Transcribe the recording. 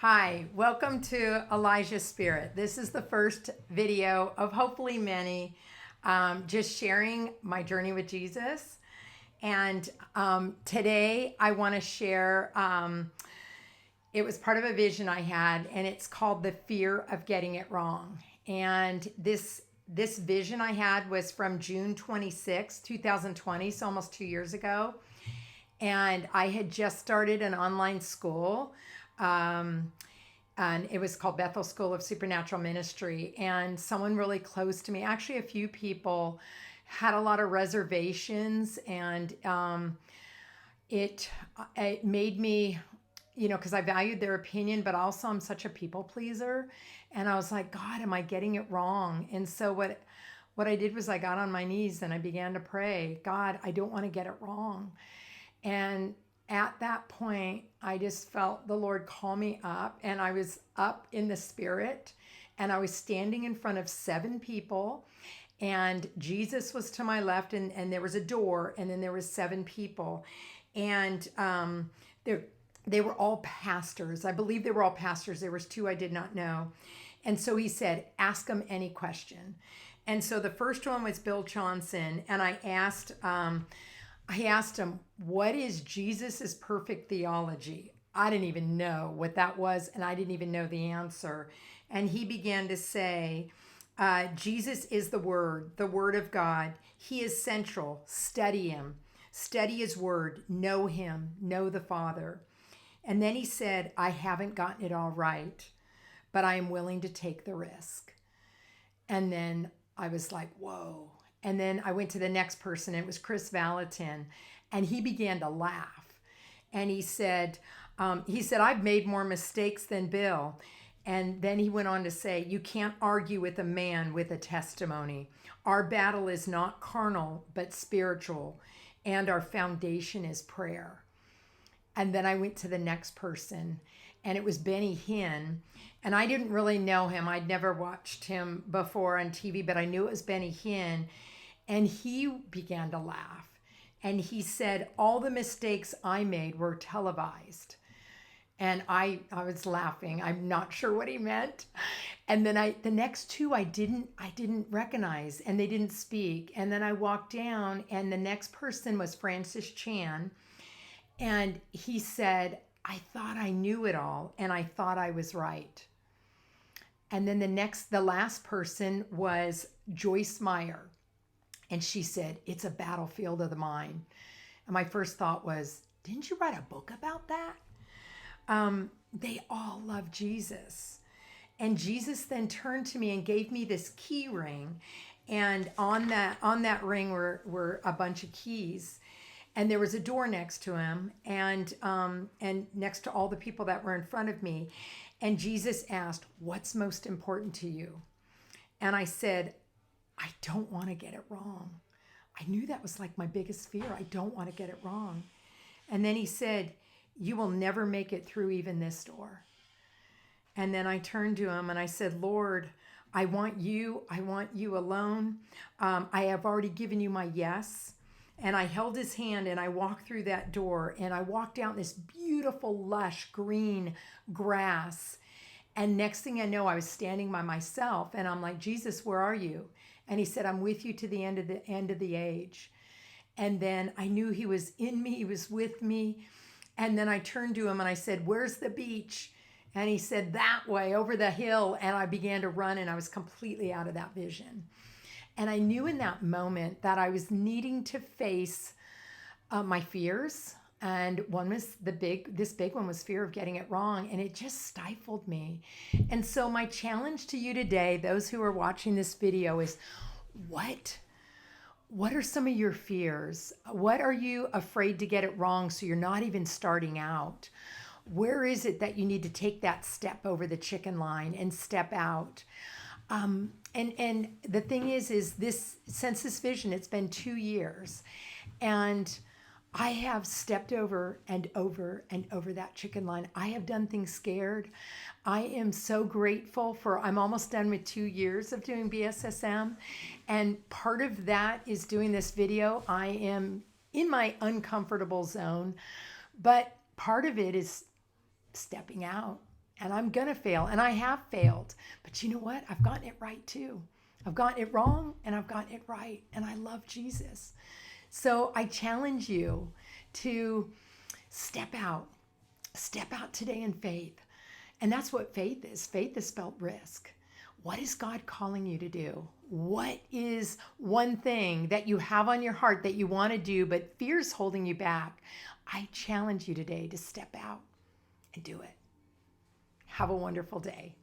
Hi, welcome to Elijah's Spirit. This is the first video of hopefully many, just sharing my journey with Jesus. And today I want to share, it was part of a vision I had, and it's called The Fear of Getting It Wrong. And this vision I had was from June 26, 2020, so almost 2 years ago. And I had just started an online school. And it was called Bethel School of Supernatural Ministry. And someone really close to me, actually a few people, had a lot of reservations. And it made me, because I valued their opinion, but also I'm such a people pleaser. And I was like, God, am I getting it wrong? And so what I did was I got on my knees and I began to pray, God, I don't want to get it wrong. And at that point, I just felt the Lord call me up, and I was up in the spirit, and I was standing in front of 7 people, and Jesus was to my left, and there was a door, and then there was 7 people, and they were all pastors. I believe they were all pastors. There was 2 I did not know. And so he said, ask them any question. And so the first one was Bill Johnson, and I asked him, what is Jesus's perfect theology? I didn't even know what that was, and I didn't even know the answer. And he began to say, Jesus is the Word of God. He is central. Study him. Study his word. Know him. Know the Father. And then he said, I haven't gotten it all right, but I am willing to take the risk. And then I was like, whoa. And then I went to the next person, and it was Chris Valentin, and he began to laugh. And he said, I've made more mistakes than Bill. And then he went on to say, you can't argue with a man with a testimony. Our battle is not carnal, but spiritual, and our foundation is prayer. And then I went to the next person, and it was Hinn. And I didn't really know him. I'd never watched him before on TV, but I knew it was Hinn. And he began to laugh. And he said, all the mistakes I made were televised. And I was laughing. I'm not sure what he meant. And then the next 2 I didn't recognize, and they didn't speak. And then I walked down, and the next person was Francis Chan. And he said, I thought I knew it all, and I thought I was right. And then the last person was Joyce Meyer. And she said, it's a battlefield of the mind. And my first thought was, didn't you write a book about that? They all love Jesus. And Jesus then turned to me and gave me this key ring. And on that ring were a bunch of keys. And there was a door next to him, and next to all the people that were in front of me. And Jesus asked, what's most important to you? And I said, I don't want to get it wrong. I knew that was like my biggest fear. I don't want to get it wrong. And then he said, you will never make it through even this door. And then I turned to him and I said, Lord, I want you alone. I have already given you my yes. And I held his hand and I walked through that door, and I walked out in this beautiful, lush, green grass. And next thing I know, I was standing by myself, and I'm like, Jesus, where are you? And he said, I'm with you to the end of the age. And then I knew he was in me, he was with me. And then I turned to him and I said, where's the beach? And he said, that way, over the hill. And I began to run, and I was completely out of that vision. And I knew in that moment that I was needing to face my fears. And one was this big one was fear of getting it wrong. And it just stifled me. And so my challenge to you today, those who are watching this video, is what are some of your fears? What are you afraid to get it wrong so you're not even starting out? Where is it that you need to take that step over the chicken line and step out? And the thing is this, since this vision, it's been 2 years, and I have stepped over and over and over that chicken line. I have done things scared. I am so grateful I'm almost done with 2 years of doing BSSM. And part of that is doing this video. I am in my uncomfortable zone, but part of it is stepping out and I'm going to fail, and I have failed. But you know what? I've gotten it right too. I've gotten it wrong, and I've gotten it right, and I love Jesus. So I challenge you to step out today in faith. And that's what faith is. Faith is spelled risk. What is God calling you to do? What is one thing that you have on your heart that you want to do, but fear's holding you back? I challenge you today to step out and do it. Have a wonderful day.